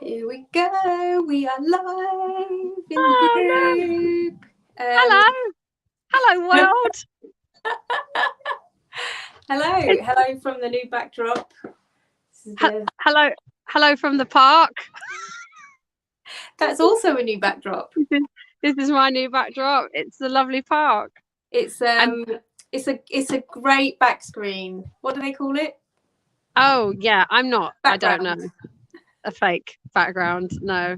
Here we go. We are live in the group. Hello world. Hello from the new backdrop. Hello from the park. That's also a new backdrop. This is my new backdrop. It's the lovely park. It's a great back screen. What do they call it? Oh yeah, I'm not. Background. I don't know. A fake background. No.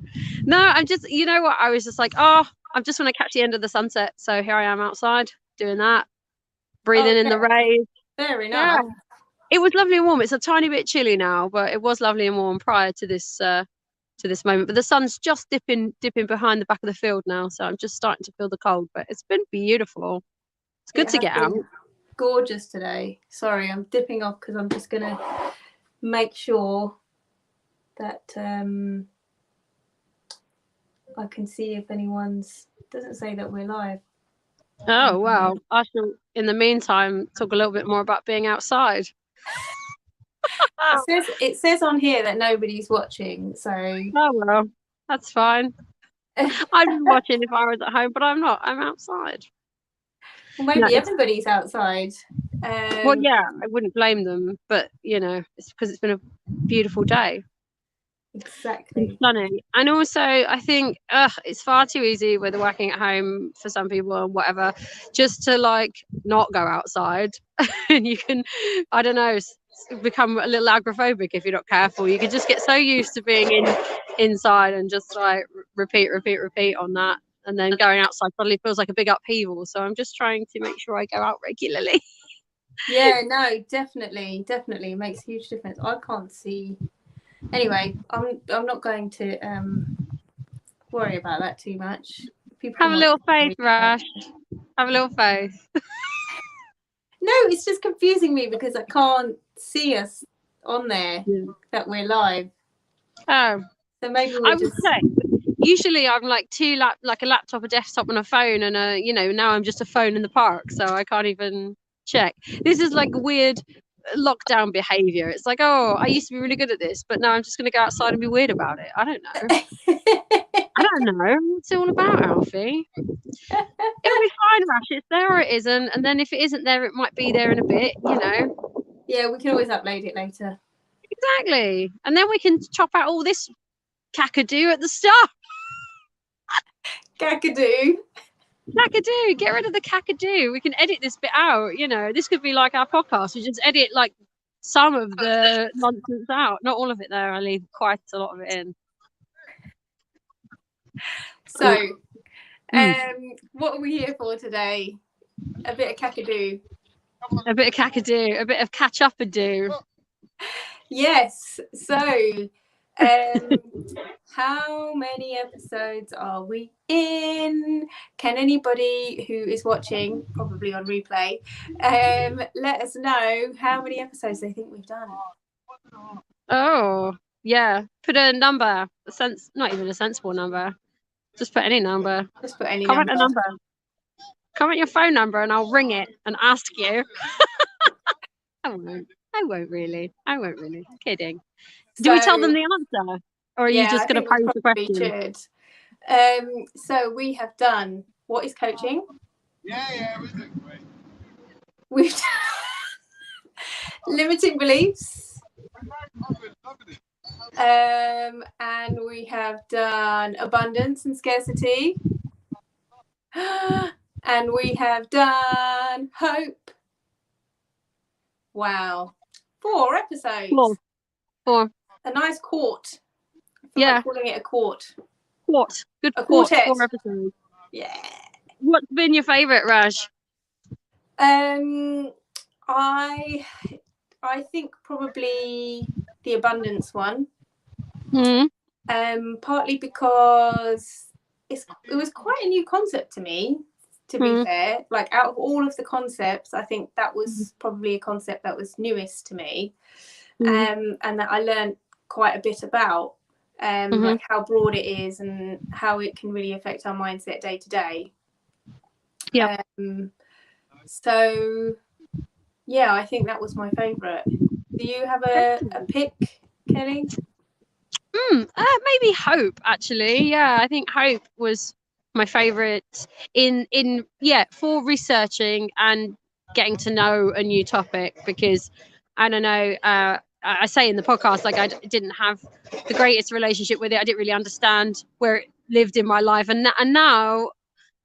I'm just. You know what? I was just like, I just want to catch the end of the sunset. So here I am outside doing that, breathing in the rays. Very nice. Yeah. It was lovely and warm. It's a tiny bit chilly now, but it was lovely and warm prior to this moment. But the sun's just dipping behind the back of the field now, so I'm just starting to feel the cold. But it's been beautiful. It's good to get out. Gorgeous today. Sorry, I'm dipping off because I'm just gonna make sure that I can see if anyone's. Doesn't say that we're live. Oh well, I shall in the meantime talk a little bit more about being outside. It says on here that nobody's watching, so oh well, that's fine. I'd be watching if I was at home, but I'm not. I'm outside. Well, maybe everybody's outside. Well, yeah, I wouldn't blame them, but it's because it's been a beautiful day. Exactly. It's stunning. And also I think it's far too easy with working at home for some people and whatever, just to not go outside. And you can, I don't know, become a little agoraphobic if you're not careful. You can just get so used to being inside and just repeat on that, and then going outside suddenly feels like a big upheaval. So I'm just trying to make sure I go out regularly. Yeah, no, definitely it makes a huge difference. I can't see. Anyway, I'm not going to worry about that too much. People have a little faith, Rash. Have a little faith. No, it's just confusing me because I can't see us on there that we're live. Oh, so maybe I would say usually I'm like a laptop, a desktop, and a phone, and now I'm just a phone in the park, so I can't even check. This is like weird lockdown behavior. It's like, I used to be really good at this, but now I'm just going to go outside and be weird about it. I don't know. I don't know. What's it all about, Alfie? It'll be fine, Rash. It's there or it isn't, and then if it isn't there, it might be there in a bit. Yeah, we can always upload it later. Exactly, and then we can chop out all this kakadoo at the start. Kakadoo. Get rid of the kakadoo. We can edit this bit out. This could be like our podcast. We just edit some of the nonsense out, not all of it there. I leave quite a lot of it in. So, what are we here for today? A bit of kakadoo. A bit of kakadoo. A bit of catch up a do. Yes. So, how many episodes are we in? Can anybody who is watching, probably on replay, let us know how many episodes they think we've done? Oh, yeah. Put a number. Not even a sensible number. Just put any number. Just put any Comment number. a number. Comment your phone number and I'll ring it and ask you. I won't really. Kidding. Do we tell them the answer? Or are you just going to pose the question? So we have done What is Coaching? Yeah. We've done Limiting Beliefs. And we have done Abundance and Scarcity. And we have done Hope. Wow. 4 episodes. 4. A nice quart. Yeah. Like calling it a quart. Quart. Good a quart. Quartet. 4 episodes. Yeah. What's been your favourite, Raj? I think probably the Abundance one. Partly because it was quite a new concept to me, to be fair. Like, out of all of the concepts, I think that was probably a concept that was newest to me, and that I learned quite a bit about, like how broad it is and how it can really affect our mindset day to day. Yeah. So yeah, I think that was my favourite. Do you have a pick, Kelly? Maybe hope, actually. Yeah, I think hope was my favorite for researching and getting to know a new topic, because I don't know, I say in the podcast, like, didn't have the greatest relationship with it. I didn't really understand where it lived in my life, and now,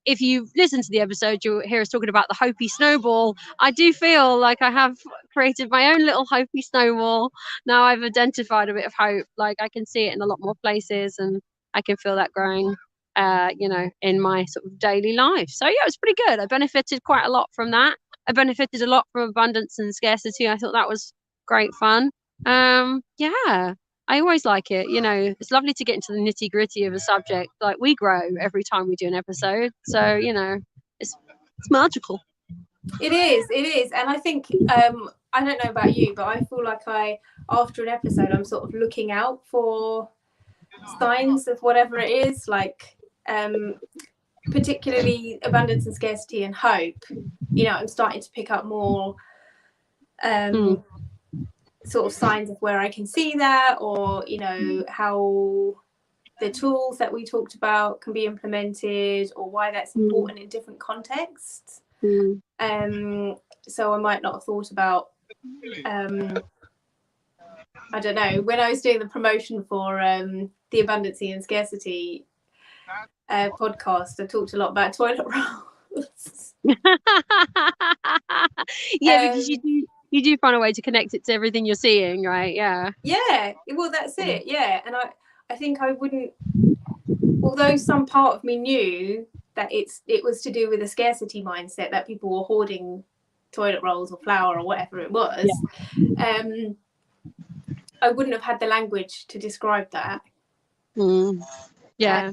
if you listen to the episode, you'll hear us talking about the Hopi snowball. I do feel like I have created my own little Hopi snowball. Now I've identified a bit of hope. Like, I can see it in a lot more places, and I can feel that growing, in my sort of daily life. So yeah, it was pretty good. I benefited quite a lot from that. I benefited a lot from abundance and scarcity. I thought that was great fun. Yeah. I always like it. It's lovely to get into the nitty gritty of a subject. Like, we grow every time we do an episode. So, it's magical. It is. And I think, I don't know about you, but I feel like after an episode, I'm sort of looking out for signs of whatever it is, like, particularly abundance and scarcity and hope. I'm starting to pick up more, sort of signs of where I can see that, or how the tools that we talked about can be implemented, or why that's important in different contexts. So I might not have thought about, I don't know, when I was doing the promotion for the Abundancy and Scarcity podcast, I talked a lot about toilet rolls. Yeah, because you do find a way to connect it to everything you're seeing, right? Yeah, well, that's it. Yeah. And I think I wouldn't, although some part of me knew that it was to do with a scarcity mindset, that people were hoarding toilet rolls or flour or whatever it was. I wouldn't have had the language to describe that. Yeah.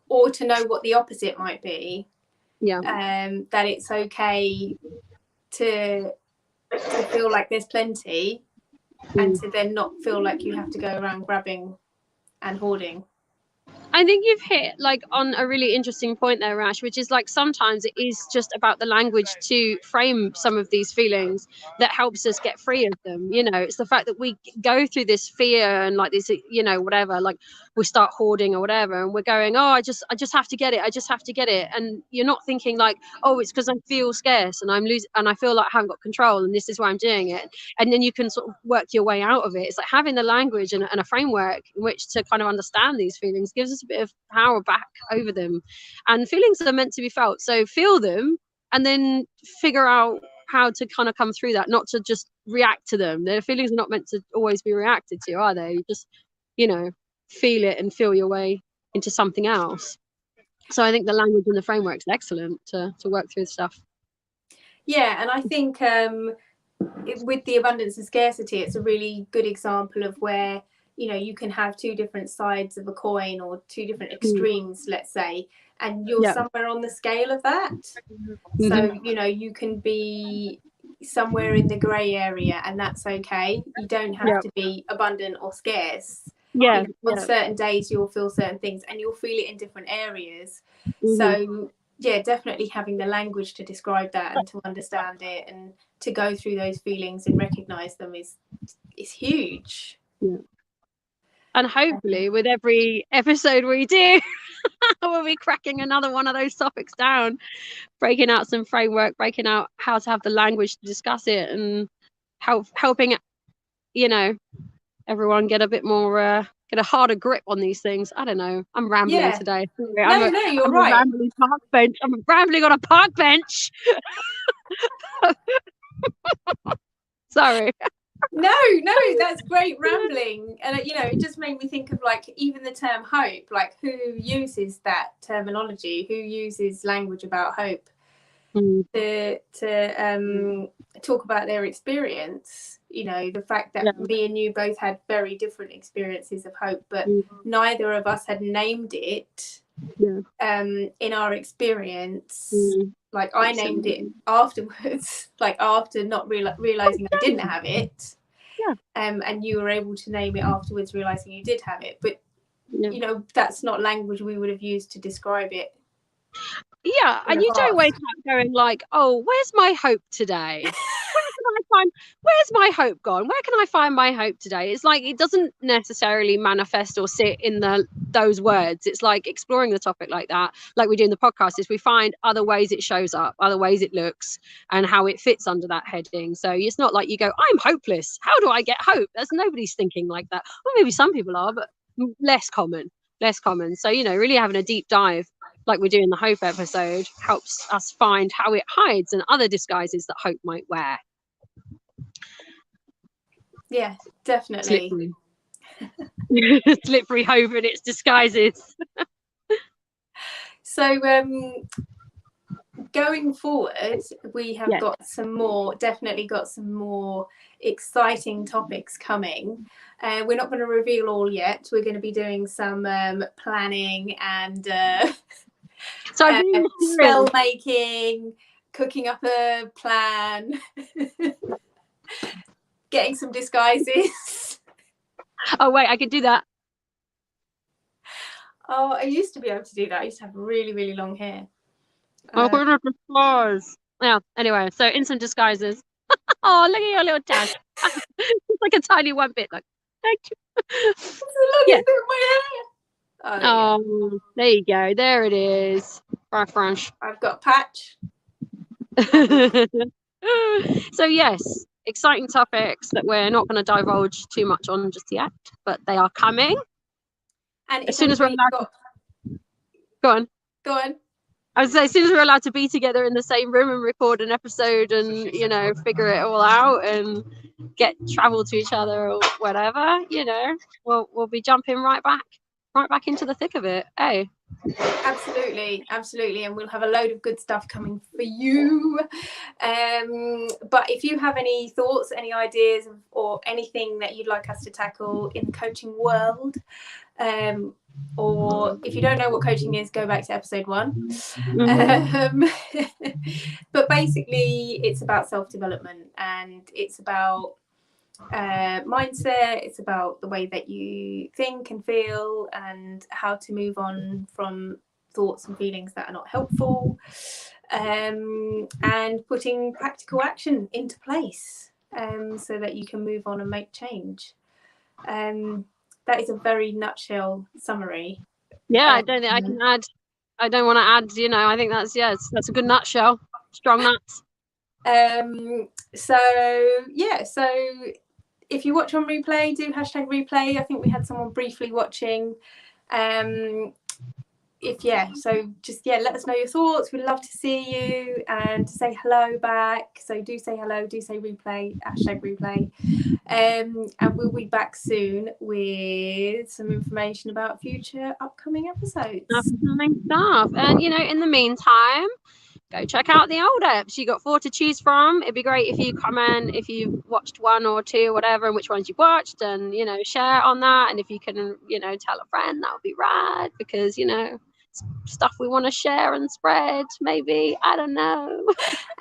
Or to know what the opposite might be. Yeah. That it's okay to feel like there's plenty, and to then not feel like you have to go around grabbing and hoarding. I think you've hit on a really interesting point there, Rash, which is sometimes it is just about the language to frame some of these feelings that helps us get free of them. It's the fact that we go through this fear and this, whatever, we start hoarding or whatever, and we're going, oh, I just have to get it. I just have to get it. And you're not thinking oh, it's because I feel scarce and I'm losing and I feel like I haven't got control and this is why I'm doing it. And then you can sort of work your way out of it. It's like having the language and a framework in which to kind of understand these feelings gives us a bit of power back over them. And feelings are meant to be felt, so feel them and then figure out how to kind of come through that, not to just react to them. Their feelings are not meant to always be reacted to, are they? You just feel it and feel your way into something else. So I think the language and the framework is excellent to work through stuff. Yeah, and I think with the abundance and scarcity, it's a really good example of where you can have two different sides of a coin, or two different extremes, let's say, and you're somewhere on the scale of that. So, you can be somewhere in the grey area, and that's okay. You don't have to be abundant or scarce. On certain days, you'll feel certain things, and you'll feel it in different areas. So, definitely having the language to describe that and to understand it and to go through those feelings and recognise them is huge. Yeah. And hopefully with every episode we do, we'll be cracking another one of those topics down, breaking out some framework, breaking out how to have the language to discuss it, and helping, everyone get a bit more, get a harder grip on these things. I don't know. I'm rambling today. No, you're right. I'm rambling on a park bench. Sorry. No, that's great rambling. And it just made me think of even the term hope, who uses that terminology, who uses language about hope to talk about their experience. The fact that me and you both had very different experiences of hope, but neither of us had named it in our experience. I named it afterwards, after not realizing I didn't have it. And you were able to name it afterwards, realizing you did have it. But that's not language we would have used to describe it. And you don't wake up going oh, where's my hope today? Where can I where's my hope gone? Where can I find my hope today? It's like it doesn't necessarily manifest or sit in those words. It's like exploring the topic like that, like we do in the podcast, is we find other ways it shows up, other ways it looks, and how it fits under that heading. So it's not like you go, I'm hopeless, how do I get hope? There's nobody's thinking like that. Well, maybe some people are, but less common. So, really having a deep dive like we do in the hope episode helps us find how it hides and other disguises that hope might wear. Yeah, definitely. Slippery hope and its disguises. So going forward, we have definitely got some more exciting topics coming. We're not going to reveal all yet. We're going to be doing some planning and spell making, cooking up a plan, getting some disguises. Oh wait, I could do that. Oh, I used to be able to do that. I used to have really, really long hair. Yeah, anyway, so in some disguises. Oh, look at your little tag. It's like a tiny one bit. Like, thank you. It's the longest bit of my hair. Oh, there you go. There it is. Fresh. I've got a patch. So yes, exciting topics that we're not going to divulge too much on just yet, but they are coming. And as soon as we're allowed go on. I was saying, as soon as we're allowed to be together in the same room and record an episode and, figure it all out and travel to each other or whatever, we'll be jumping right back into the thick of it. Hey. Absolutely. And we'll have a load of good stuff coming for you. But if you have any thoughts, any ideas, or anything that you'd like us to tackle in the coaching world, or if you don't know what coaching is, go back to episode 1. But basically it's about self-development, and it's about mindset. It's about the way that you think and feel, and how to move on from thoughts and feelings that are not helpful, and putting practical action into place, so that you can move on and make change. That is a very nutshell summary. Yeah, I don't think I can add. I don't want to add. I think that's a good nutshell. Strong nuts. So if you watch on replay, do #replay. I think we had someone briefly watching. So just let us know your thoughts. We'd love to see you and say hello back. So do say hello, do say replay, #replay. And we'll be back soon with some information about future upcoming episodes. Upcoming stuff. And in the meantime, go check out the old eps. You got 4 to choose from. It'd be great if you comment if you watched 1 or 2 or whatever, and which ones you've watched, and share on that. And if you can tell a friend, that would be rad, because stuff we want to share and spread, maybe, I don't know.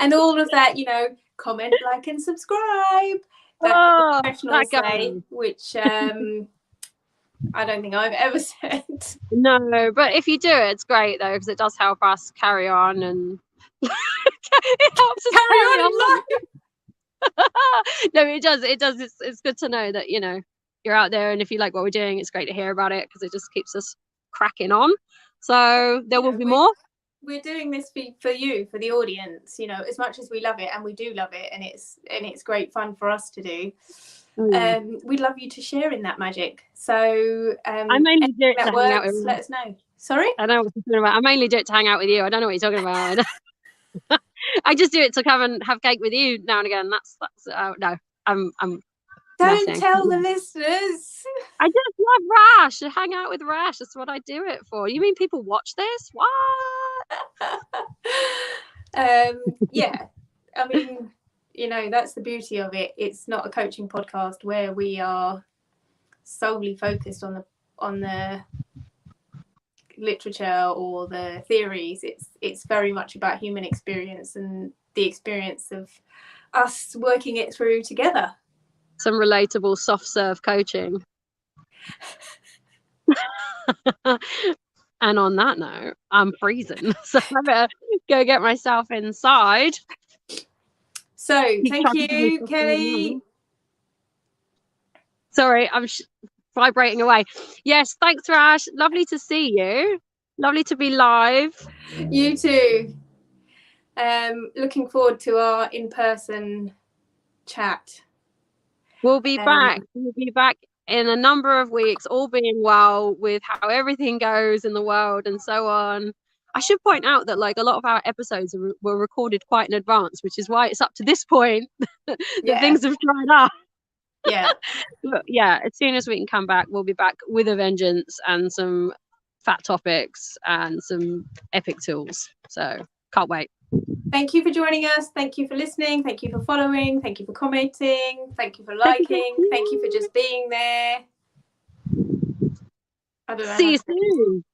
And all of that, comment, like, and subscribe. Professional say, which I don't think I've ever said. No, but if you do it, it's great though, because it does help us carry on, and it helps us carry on in life. No, it does. It's good to know that you're out there, and if you like what we're doing, it's great to hear about it, because it just keeps us cracking on. So there will be more. We're doing this for you, for the audience, as much as we love it, and we do love it, and it's great fun for us to do. We'd love you to share in that magic. So I mainly do it to hang out with you. Let us know. Sorry? I don't know what you're talking about. I mainly do it to hang out with you. I don't know what you're talking about. I just do it to come and have cake with you now and again. That's no. I'm Don't messing. Tell the listeners. I just love Rash. I hang out with Rash. That's what I do it for. You mean people watch this? What? Yeah. I mean, that's the beauty of it. It's not a coaching podcast where we are solely focused on the literature or the theories. It's very much about human experience and the experience of us working it through together. Some relatable soft serve coaching. And on that note, I'm freezing, so I better go get myself inside. So Keep thank track of you, yourself Kelly. now. Sorry, I'm vibrating away. Yes, thanks, Rash. Lovely to see you. Lovely to be live. You too. Looking forward to our in-person chat. We'll be back. We'll be back in a number of weeks, all being well, with how everything goes in the world and so on. I should point out that like a lot of our episodes were recorded quite in advance, which is why it's up to this point that things have dried up. Yeah. But yeah, as soon as we can come back, we'll be back with a vengeance and some fat topics and some epic tools. So can't wait. Thank you for joining us. Thank you for listening. Thank you for following. Thank you for commenting. Thank you for liking. Thank you for just being there. I don't know. See you soon.